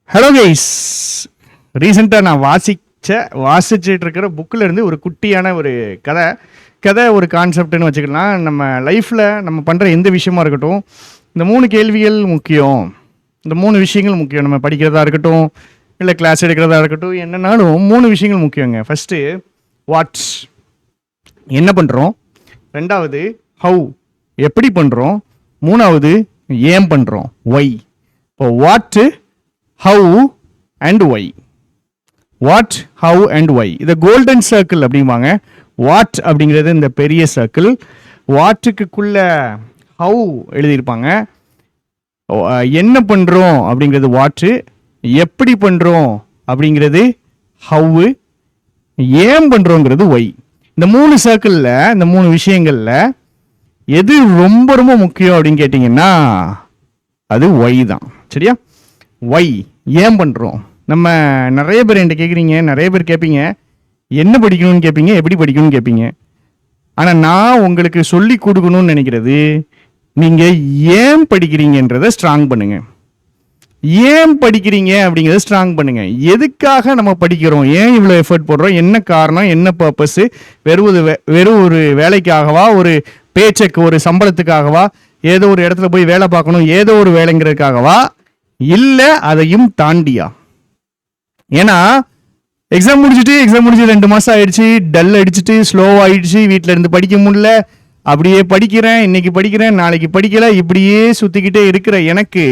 Hello guys, ரீசெண்டாக நான் வாசிச்சுட்டு இருக்கிற புக்கில் இருந்து ஒரு குட்டியான ஒரு கதை ஒரு கான்செப்ட்னு வச்சுக்கலாம். நம்ம லைஃப்பில் நம்ம பண்ணுற எந்த விஷயமா இருக்கட்டும், இந்த 3 கேள்விகள் முக்கியம். இந்த 3 விஷயங்கள் முக்கியம். நம்ம படிக்கிறதா இருக்கட்டும், இல்லை கிளாஸ் எடுக்கிறதா இருக்கட்டும், என்னன்னாலும் 3 விஷயங்கள் முக்கியங்க. ஃபஸ்ட்டு வாட்ஸ், என்ன பண்ணுறோம். 2வது ஹவு, எப்படி பண்ணுறோம். 3வது ஏன் பண்ணுறோம், ஒய். இப்போ what, how and why. What, how and why, இதை கோல்டன் சர்க்கிள் அப்படிம்பாங்க. வாட் அப்படிங்கிறது இந்த பெரிய சர்க்கிள், வாட்டுக்குள்ள ஹவு எழுதியிருப்பாங்க. என்ன பண்ணுறோம் அப்படிங்கிறது வாட்டு, எப்படி பண்ணுறோம் அப்படிங்கிறது ஹவு, ஏன் பண்ணுறோங்கிறது ஒய். இந்த 3 சர்க்கிளில், இந்த 3 விஷயங்களில் எது ரொம்ப ரொம்ப முக்கியம் அப்படின்னு கேட்டிங்கன்னா அது ஒய் தான். சரியா? ஒய், ஏன் பண்ணுறோம். நம்ம நிறைய பேர் என்கிட்ட கேட்குறீங்க, நிறைய பேர் கேட்பீங்க, என்ன படிக்கணும்னு கேட்பீங்க, எப்படி படிக்கணும்னு கேட்பீங்க. ஆனால் நான் உங்களுக்கு சொல்லி கொடுக்கணும்னு நினைக்கிறது, நீங்கள் ஏன் படிக்கிறீங்கன்றதை ஸ்ட்ராங் பண்ணுங்க. ஏன் படிக்கிறீங்க அப்படிங்கிறத ஸ்ட்ராங் பண்ணுங்க. எதுக்காக நம்ம படிக்கிறோம், ஏன் இவ்வளோ எஃபர்ட் போடுறோம், என்ன காரணம், என்ன பர்பஸ். வெறும் ஒரு வேலைக்காகவா, ஒரு பேச்செக், ஒரு சம்பளத்துக்காகவா, ஏதோ ஒரு இடத்துல போய் வேலை பார்க்கணும், ஏதோ ஒரு வேலைங்கிறதுக்காகவா, இல்லை அதையும் தாண்டியா. ஏன்னா எக்ஸாம் முடிச்சு 2 மாதம் ஆயிடுச்சு, டல் அடிச்சுட்டு ஸ்லோவாகிடுச்சு, வீட்டில் இருந்து படிக்க முடியல, அப்படியே படிக்கிறேன், இன்னைக்கு படிக்கிறேன், நாளைக்கு படிக்கல, இப்படியே சுற்றிக்கிட்டே இருக்கிற எனக்கு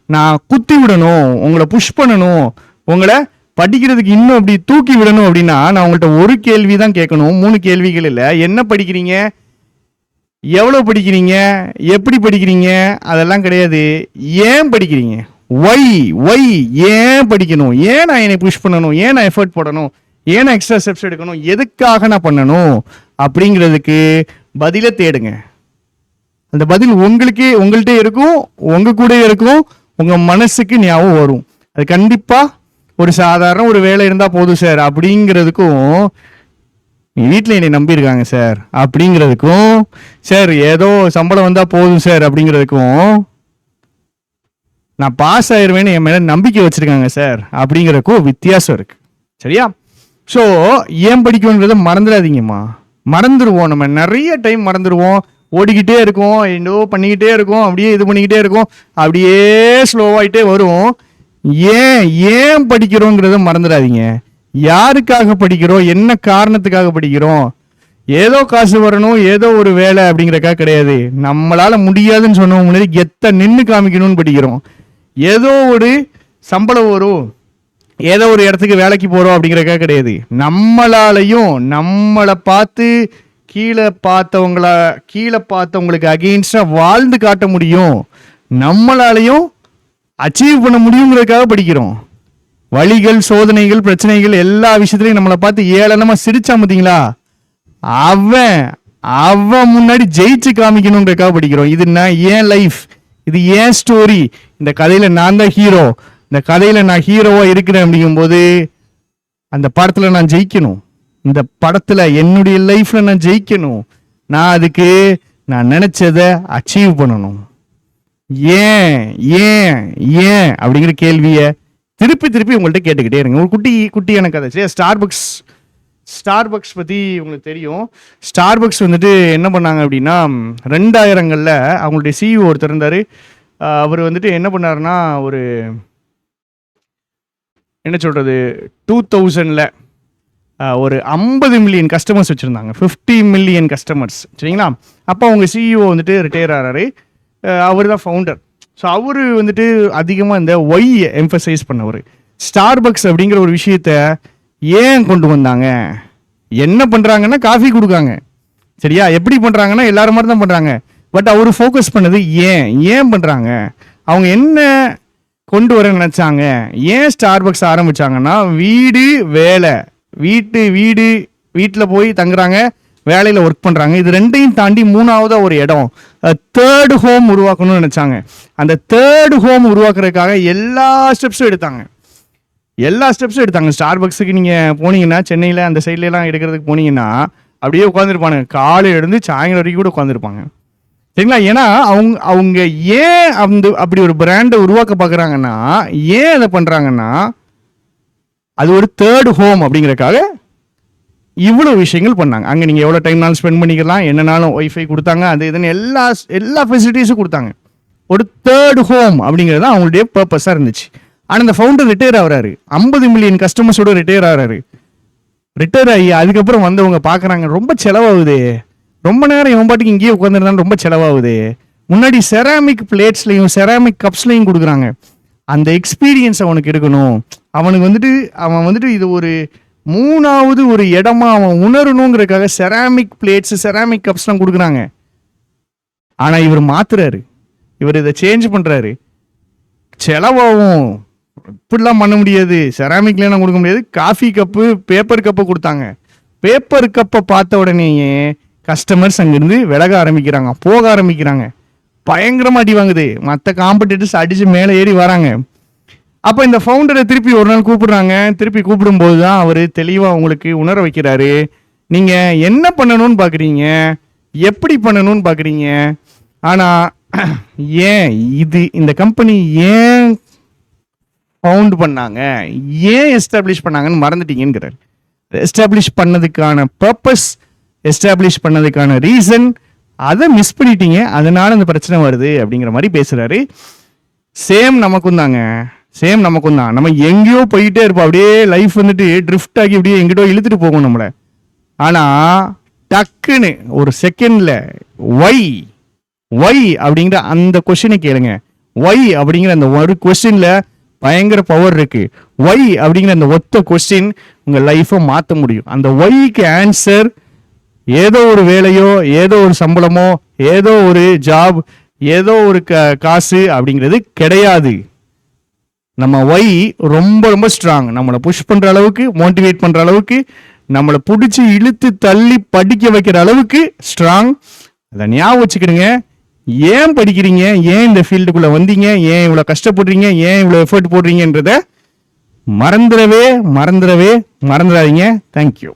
நான் குத்தி விடணும், உங்களை புஷ் பண்ணணும், உங்களை படிக்கிறதுக்கு இன்னும் அப்படி தூக்கி விடணும் அப்படின்னா நான் உங்கள்கிட்ட ஒரு கேள்வி தான் கேட்கணும், 3 கேள்விகள் இல்லை. என்ன படிக்கிறீங்க, எவ்வளோ படிக்கிறீங்க, எப்படி படிக்கிறீங்க, அதெல்லாம் கிடையாது. ஏன் படிக்கிறீங்க, ஒய், ஏன் படிக்கணும், ஏன் நான் என்னை புஷ் பண்ணணும், ஏன் நான் எஃபர்ட் போடணும், ஏன் நான் எக்ஸ்ட்ரா ஸ்டெப்ஸ் எடுக்கணும், எதுக்காக நான் பண்ணணும் அப்படிங்கிறதுக்கு பதிலை தேடுங்க. அந்த பதில் உங்கள்கிட்ட இருக்கும், உங்க கூட இருக்கும், உங்க மனசுக்கு ஞாபகம் வரும். அது கண்டிப்பா ஒரு சாதாரண ஒரு வேலை இருந்தா போதும் சார் அப்படிங்கிறதுக்கும், வீட்டில் என்னை நம்பியிருக்காங்க சார் அப்படிங்கிறதுக்கும், சார் ஏதோ சம்பளம் வந்தா போதும் சார் அப்படிங்கிறதுக்கும், நான் பாஸ் ஆயிடுவேன்னு என் மேல நம்பிக்கை வச்சிருக்காங்க சார் அப்படிங்கிறதுக்கும் வித்தியாசம் இருக்கு. சரியா? ஸோ ஏன் படிக்கணுன்றதை மறந்துடாதீங்கம்மா. மறந்துடுவோம், நம்ம நிறைய டைம் மறந்துடுவோம், ஓடிக்கிட்டே இருக்கோம், என்னோ பண்ணிக்கிட்டே இருக்கோம், அப்படியே இது பண்ணிக்கிட்டே இருக்கோம், அப்படியே ஸ்லோவாயிட்டே வரும். ஏன் படிக்கிறோங்கிறத மறந்துடாதீங்க. யாருக்காக படிக்கிறோம், என்ன காரணத்துக்காக படிக்கிறோம். ஏதோ காசு வரணும், ஏதோ ஒரு வேலை அப்படிங்கிறக்காக கிடையாது. நம்மளால முடியாதுன்னு சொன்னவங்க முன்னாடி கெத்த நின்று காமிக்கணும்னு படிக்கிறோம். ஏதோ ஒரு சம்பளம் வரும், ஏதோ ஒரு இடத்துக்கு வேலைக்கு போறோம் அப்படிங்கிறக்காக கிடையாது. நம்மளாலையும் நம்மளை பார்த்து கீழே பார்த்தவங்களுக்கு அகெயின்ஸ்டா வாழ்ந்து காட்ட முடியும், நம்மளாலையும் அச்சீவ் பண்ண முடியுங்கிறதுக்காக படிக்கிறோம். வழிகள், சோதனைகள், பிரச்சனைகள் எல்லா விஷயத்திலையும் நம்மளை பார்த்து ஏளனமா சிரிச்சா பார்த்தீங்களா, அவன் முன்னாடி ஜெயிச்சு காமிக்கணுங்கிறதுக்காக படிக்கிறோம். இது ஏன் லைஃப், இது ஏன் ஸ்டோரி, இந்த கதையில நான் தான் ஹீரோ, இந்த கதையில நான் ஹீரோவா இருக்கிறேன் அப்படிங்கும்போது அந்த படத்துல நான் ஜெயிக்கணும், இந்த படத்துல என்னுடைய லைஃப்ல நான் ஜெயிக்கணும், நான் அதுக்கு நான் நினைச்சதை அச்சீவ் பண்ணணும். ஏன் ஏன் ஏன் அப்படிங்கிற கேள்வியை திருப்பி உங்கள்கிட்ட கேட்டுக்கிட்டே இருங்க. ஒரு குட்டியான கதை. சரி, ஸ்டார்பக்ஸ் பற்றி உங்களுக்கு தெரியும். ஸ்டார்பக்ஸ் வந்துட்டு என்ன பண்ணாங்க அப்படின்னா, 2000களில் அவங்களுடைய சிஇஓ ஒருத்தர் இருந்தார். அவர் வந்துட்டு என்ன பண்ணாருன்னா, ஒரு என்ன சொல்கிறது, 2000ல் ஒரு 50 மில்லியன் கஸ்டமர்ஸ் வச்சுருந்தாங்க, 50 மில்லியன் கஸ்டமர்ஸ். சரிங்களா? அப்போ அவங்க சிஇஓ வந்துட்டு ரிட்டையர் ஆகிறாரு. அவர் தான் ஃபவுண்டர். ஸோ அவர் வந்துட்டு அதிகமாக இந்த ஒய் எம்ஃபசைஸ் பண்ணவர். ஸ்டார்பக்ஸ் அப்படிங்கிற ஒரு விஷயத்த ஏன் கொண்டு வந்தாங்க, என்ன பண்ணுறாங்கன்னா காஃபி கொடுக்காங்க. சரியா? எப்படி பண்ணுறாங்கன்னா எல்லாரும் மாதிரி தான் பண்ணுறாங்க. பட் அவர் ஃபோக்கஸ் பண்ணது ஏன் பண்ணுறாங்க, அவங்க என்ன கொண்டு வர நினச்சாங்க, ஏன் ஸ்டார்பக்ஸ் ஆரம்பித்தாங்கன்னா, வீடு வேலை, வீட்டில் போய் தங்குறாங்க, வேலையில் ஒர்க் பண்ணுறாங்க, இது ரெண்டையும் தாண்டி 3வது ஒரு இடம், தேர்ட் ஹோம் உருவாக்கணும்னு நினச்சாங்க. அந்த தேர்ட் ஹோம் உருவாக்குறதுக்காக எல்லா ஸ்டெப்ஸும் எடுத்தாங்க. ஸ்டார்பக்ஸுக்கு நீங்கள் போனீங்கன்னா, சென்னையில் அந்த சைட்லலாம் எடுக்கிறதுக்கு போனீங்கன்னா அப்படியே உட்காந்துருப்பாங்க, காலையில இருந்து சாயங்காலம் வரைக்கும் கூட உட்காந்துருப்பாங்க. சரிங்களா? ஏன்னா அவங்க அவங்க ஏன் அப்படி ஒரு பிராண்டை உருவாக்க பார்க்குறாங்கன்னா, ஏன் அதை பண்ணுறாங்கன்னா, அது ஒரு தேர்ட் ஹோம் அப்படிங்கிறக்காக இவ்வளோ விஷயங்கள் பண்ணாங்க. அங்கே நீங்கள் எவ்வளோ டைம்னாலும் ஸ்பெண்ட் பண்ணிக்கலாம், என்னன்னாலும் ஒய்ஃபை கொடுத்தாங்க, அது இதுன்னு எல்லா ஃபெசிலிட்டிஸும் கொடுத்தாங்க. ஒரு தேர்ட் ஹோம் அப்படிங்கிறது தான் அவங்களுடைய பர்பஸாக இருந்துச்சு. ஆனால் இந்த ஃபவுண்டர் ரிட்டையர் ஆகிறாரு, 50 மில்லியன் கஸ்டமர்ஸோட ரிட்டையர் ஆகிறாரு. ரிட்டையர் ஆகி அதுக்கப்புறம் வந்தவங்க பார்க்குறாங்க, ரொம்ப செலவாகுது, ரொம்ப நேரம் இவன் பாட்டுக்கு இங்கேயே உட்காந்துருந்தாலும் ரொம்ப செலவாகுது. முன்னாடி செராமிக் பிளேட்ஸ்லையும் செராமிக் கப்ஸ்லையும் கொடுக்குறாங்க. அந்த எக்ஸ்பீரியன்ஸ் அவனுக்கு இருக்கணும். அவன் வந்துட்டு இது ஒரு 3வது ஒரு இடமா அவன் உணரணுங்கிறதுக்காக செராமிக் பிளேட்ஸ் செராமிக் கப்ஸ்லாம் கொடுக்குறாங்க. ஆனால் இவர் மாத்துறாரு, இவர் இதை சேஞ்ச் பண்ணுறாரு. செலவாகும், இப்படிலாம் பண்ண முடியாது, செராமிக்லாம் கொடுக்க முடியாது. காஃபி கப்பு பேப்பர் கப்பு கொடுத்தாங்க. பேப்பர் கப்பை பார்த்த உடனேயே கஸ்டமர்ஸ் அங்கிருந்து விலக ஆரம்பிக்கிறாங்க, போக ஆரம்பிக்கிறாங்க. பயங்கரமாக அடி வாங்குது, மற்ற காம்படிட்டர்ஸ் அடிச்சு மேலே ஏறி வராங்க. அப்போ இந்த ஃபவுண்டரை திருப்பி ஒரு நாள் கூப்பிடுறாங்க. திருப்பி கூப்பிடும்போது தான் அவர் தெளிவாக உங்களுக்கு உணர வைக்கிறாரு, நீங்கள் என்ன பண்ணணும்னு பார்க்குறீங்க, எப்படி பண்ணணும்னு பார்க்குறீங்க, ஆனால் ஏன் இந்த கம்பெனி ஏன் ஃபவுண்ட் பண்ணாங்க, ஏன் எஸ்டாப்ளிஷ் பண்ணாங்கன்னு மறந்துட்டீங்கிறார். எஸ்டாப்ளிஷ் பண்ணதுக்கான பர்பஸ், எஸ்டாப்ளிஷ் பண்ணதுக்கான ரீசன், அதை மிஸ் பண்ணிட்டீங்க, அதனால இந்த பிரச்சனை வருது அப்படிங்கிற மாதிரி பேசுறாரு. சேம் நமக்கும் தாங்க, சேம் நமக்கும் தான். நம்ம எங்கேயோ போயிட்டே இருப்போம், அப்படியே லைஃப் வந்துட்டு ட்ரிஃப்ட் ஆகி அப்படியே எங்கிட்டோ இழுத்துட்டு போகும் நம்மளை. ஆனால் டக்குன்னு ஒரு செகண்ட்ல ஒய் அப்படிங்கிற அந்த கொஸ்டினை கேளுங்க. ஒய் அப்படிங்கிற அந்த ஒரு கொஸ்டின்ல பயங்கர பவர் இருக்கு. ஒய் அப்படிங்கிற அந்த ஒத்த கொஸ்டின் உங்க லைஃபை மாற்ற முடியும். அந்த ஒய்க்கு ஆன்சர் ஏதோ ஒரு வேலையோ, ஏதோ ஒரு சம்பளமோ, ஏதோ ஒரு ஜாப், ஏதோ ஒரு காசு அப்படிங்கிறது கிடையாது. நம்ம ஒய் ரொம்ப ரொம்ப ஸ்ட்ராங். நம்மளை புஷ் பண்ற அளவுக்கு, மோட்டிவேட் பண்ற அளவுக்கு, நம்மளை பிடிச்சி இழுத்து தள்ளி படிக்க வைக்கிற அளவுக்கு ஸ்ட்ராங். அதை ஞாபகம் வச்சுக்கிடுங்க. ஏன் படிக்கிறீங்க, ஏன் இந்த ஃபீல்டுக்குள்ள வந்தீங்க, ஏன் இவ்வளோ கஷ்டப்படுறீங்க, ஏன் இவ்வளோ எஃபர்ட் போடுறீங்கன்றத மறந்துடாதீங்க. தேங்க்யூ.